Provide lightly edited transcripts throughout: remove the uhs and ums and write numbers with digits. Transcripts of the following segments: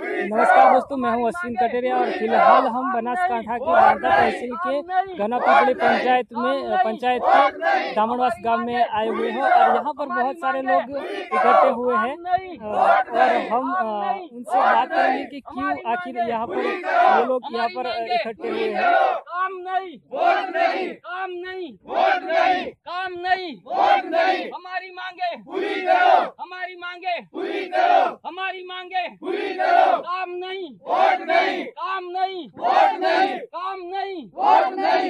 नमस्कार दोस्तों, मैं हूं अश्विन कटेरिया और फिलहाल हम बनासकांठा की बांदा तहसील के घनापीपली पंचायत के दामनवास गांव में आए हुए हैं और यहाँ पर बहुत सारे लोग इकट्ठे हुए हैं और हम उनसे बात करेंगे कि क्यों आखिर यहाँ पर ये लोग यहाँ पर इकट्ठे हुए हैं। काम नहीं, वोट नहीं, काम नहीं, वोट नहीं, काम नहीं, वोट नहीं, हमारी मांगे पूरी करो, हमारी मांगे पूरी करो, हमारी मांगे पूरी करो, काम नहीं, वोट नहीं, काम नहीं, वोट नहीं, काम नहीं, वोट नहीं।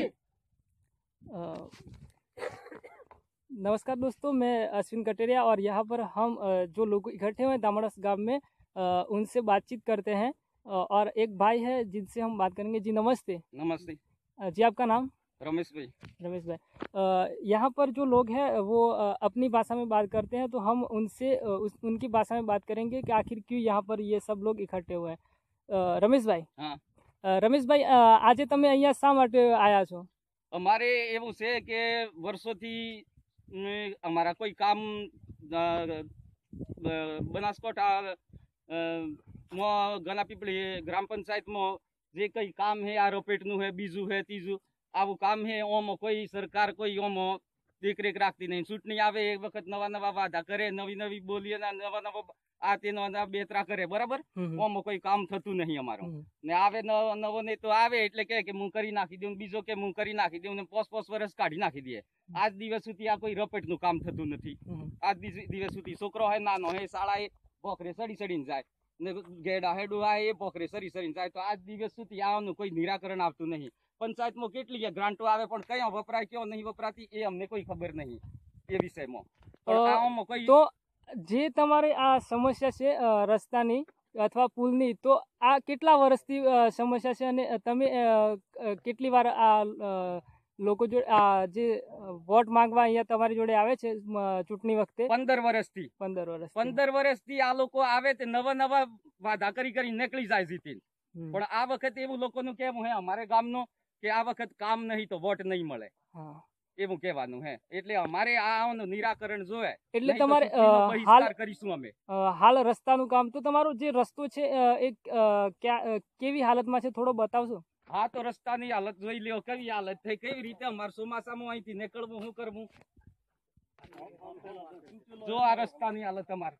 नमस्कार दोस्तों, मैं अश्विन कटेरिया और यहाँ पर हम जो लोग इकट्ठे हुए हैं दामनवास गांव में उनसे बातचीत करते हैं और एक भाई है जिनसे हम बात करेंगे। जी नमस्ते। नमस्ते जी, आपका नाम? रमेश भाई। रमेश भाई, यहाँ पर जो लोग हैं वो अपनी भाषा में बात करते हैं, तो हम उनसे उनकी भाषा में बात करेंगे कि आखिर क्यों यहाँ पर ये सब लोग इकट्ठे हुए हैं। रमेश भाई, हाँ, રમેશ ભાઈ, આજે તમે અહીંયા શા માટે આયા છો? અમારે એવું છે કે વર્ષોથી અમારા કોઈ કામ બનાસકાંઠા ગનાપીપળી ગ્રામ પંચાયતમાં જે કઈ કામ હે આ રોપેટનું હે, બીજું હે, ત્રીજું આવું કામ હે, ઓમાં કોઈ સરકાર કોઈ ઓમાં દેખરેખ રાખતી નહીં। ચૂંટણી આવે એક વખત નવા નવા વાદા કરે, નવી નવી બોલીએ નવા નવા આ તેનો બેતરા કરે, બરાબર। ઓમાં કોઈ કામ થતું નહીં અમારું ને આવે નવો ને તો આવે એટલે કે હું કરી નાખી દઉં, બીજો કે હું કરી નાખી દઉં ને 5-5 વર્ષ કાઢી નાખી દે। આજ દિવસ સુધી આ કોઈ રપેટનું કામ થતું નથી। આજ દિવસ સુધી છોકરો હે નાનો હે શાળાએ પોખરે સડીને જાય ને ગેડા હેડું આ એ પોખરે સડીને જાય, તો આજ દિવસ સુધી આનું કોઈ નિરાકરણ આવતું નહીં। પંચાયતમાં કેટલી ગ્રાન્ટો આવે પણ કયા વપરાય ક્યાં નહીં વપરાતી એ અમને કોઈ ખબર નહીં એ વિષયમાં। કોઈ તો જે તમારી આ સમસ્યા છે રસ્તાની અથવા પુલની, તો આ કેટલા વર્ષથી સમસ્યા છે અને તમે કેટલી વાર આ લોકો જોડે આ જે વોટ માંગવા અહીંયા તમારી જોડે આવે છે ચૂંટણી વખતે? 15 વર્ષથી 15 વર્ષથી આ લોકો આવે તે નવા વાદા કરી નીકળી જાય જીતીને, પણ આ વખત એવું લોકોનું કેવું હે અમારે ગામનું કે આ વખત કામ નહીં તો વોટ નહીં મળે એવું કહેવાનું હે। એટલે અમારે આનું નિરાકરણ જોવે, એટલે તમારે બહિષ્કાર કરીશું અમે। હાલ રસ્તાનું કામ, તો તમારો જે રસ્તો છે એ કેવી હાલતમાં છે થોડો બતાવશો? હા, તો રસ્તાની હાલત જોઈ લ્યો કેવી હાલત થઈ, કેવી રીતે અમારે ચોમાસામાં અહીંથી નીકળવું, શું કરવું, જો આ રસ્તાની હાલત અમારે।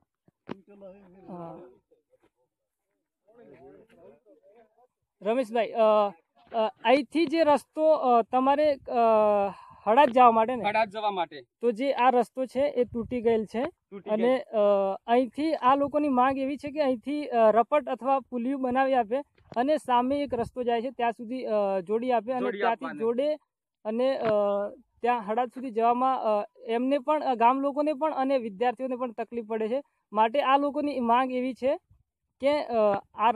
રમેશભાઈ, અહીંથી જે રસ્તો તમારે હડાદ જવા માટે ને? હડાદ જવા માટે તો જે આ રસ્તો છે એ તૂટી ગયેલ છે અને અહીંથી આ લોકોની માંગ એવી છે કે અહીંથી રપટ અથવા પુલિયું બનાવી આપે અને સામે એક રસ્તો જાય છે ત્યાં સુધી જોડી આપે અને ત્યાંથી જોડે અને ત્યાં હડાદ સુધી જવામાં એમને પણ ગામ લોકોને પણ અને વિદ્યાર્થીઓને પણ તકલીફ પડે છે। માટે આ લોકોની માંગ એવી છે કે આ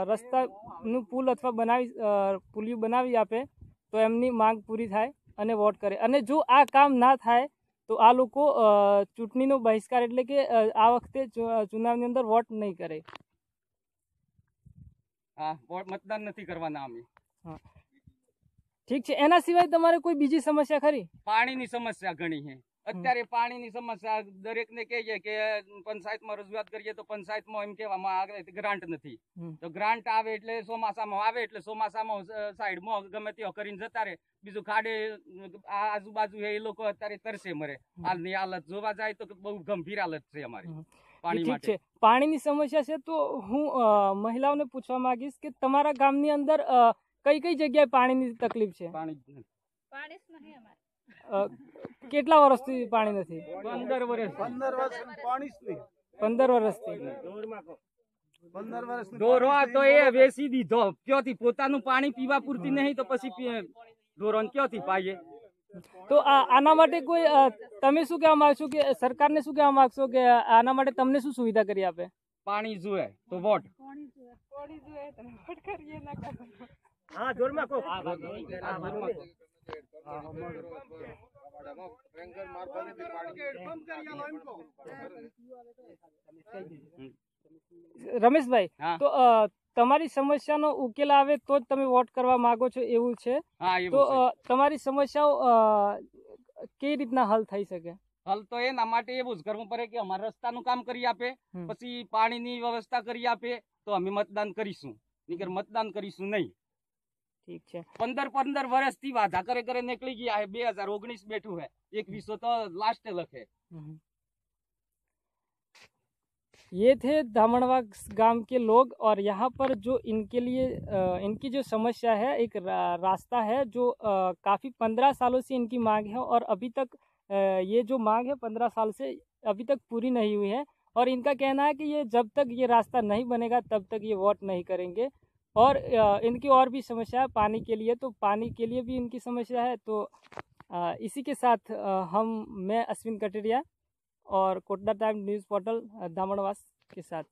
રસ્તાનું પુલ અથવા પુલિયું બનાવી આપે તો એમની માંગ પૂરી થાય અને વોટ કરે। અને જો આ કામ ના થાય તો આ લોકો ચૂંટણીનો બહિષ્કાર એટલે કે આ વખતે ચુનાવની અંદર વોટ નહીં કરે। હા, मतदान નથી કરવાના અમે। હા, ઠીક છે। એના સિવાય તમારે કોઈ બીજી સમસ્યા ખરી? પાણીની સમસ્યા ઘણી છે અત્યારે। પાણીની સમસ્યા દરેકને કહીએ કે પંચાયતમાં રજૂઆત કરીએ તો પંચાયતમાં એમ કહેવામાં આવે ગ્રાન્ટ નથી, તો ગ્રાન્ટ આવે એટલે ચોમાસામાં આવે એટલે ચોમાસામાં સાઈડમાં ગમે તે કરીને જતા રહે, બીજું ખાડે આજુબાજુ એ લોકો અત્યારે તરસે મરે। હાલની હાલત જોવા જાય તો બહુ ગંભીર હાલત છે અમારી પાણી માટે। પાણીની સમસ્યા છે તો હું મહિલાઓને પૂછવા માંગીશ કે તમારા ગામની અંદર કઈ જગ્યાએ પાણીની તકલીફ છે? પાણી નહીં અમારે। કેટલા વર્ષથી પાણી નથી? 15 વર્ષ 15 વર્ષથી ઢોરો તો એ વેચી દીધો, ક્યાંથી પોતાનું પાણી પીવા પૂરતી નહીં તો પછી ઢોરોને ક્યાંથી પાઈએ? તો આના માટે કોઈ તમે શું કહેવા માંગશો કે સરકારને શું કહેવા માંગશો કે આના માટે તમને શું સુવિધા કરી આપે? પાણી જોઈએ તો વોટ। હા, જોરમાં કહો। રમેશભાઈ, તો તમારી સમસ્યાનો ઉકેલ આવે તો જ તમે વોટ કરવા માંગો છો એવું છે? તો તમારી સમસ્યાઓ કેવી રીતના હલ થઈ શકે? હલ તો એના માટે એવું જ કરવું પડે કે અમારે રસ્તાનું કામ કરી આપે, પછી પાણીની વ્યવસ્થા કરી આપે તો અમે મતદાન કરીશું, નીકર મતદાન કરીશું નહીં. ठीक है. 15 વર્ષથી વાધા કરે નીકળી ગયા है. 2019 બેઠું है, 2100 तो लास्ट लखे. ये थे दामनवा गांव के लोग, और यहाँ पर जो इनके लिए इनकी जो समस्या है, एक रास्ता है जो काफ़ी 15 सालों से इनकी मांग है, और अभी तक ये जो मांग है 15 साल से अभी तक पूरी नहीं हुई है। और इनका कहना है कि ये जब तक ये रास्ता नहीं बनेगा तब तक ये वोट नहीं करेंगे। और इनकी और भी समस्या है पानी के लिए, तो पानी के लिए भी इनकी समस्या है। तो इसी के साथ मैं अश्विन कटरिया और कोटड़ा टाइम न्यूज़ पोर्टल दामनवास के साथ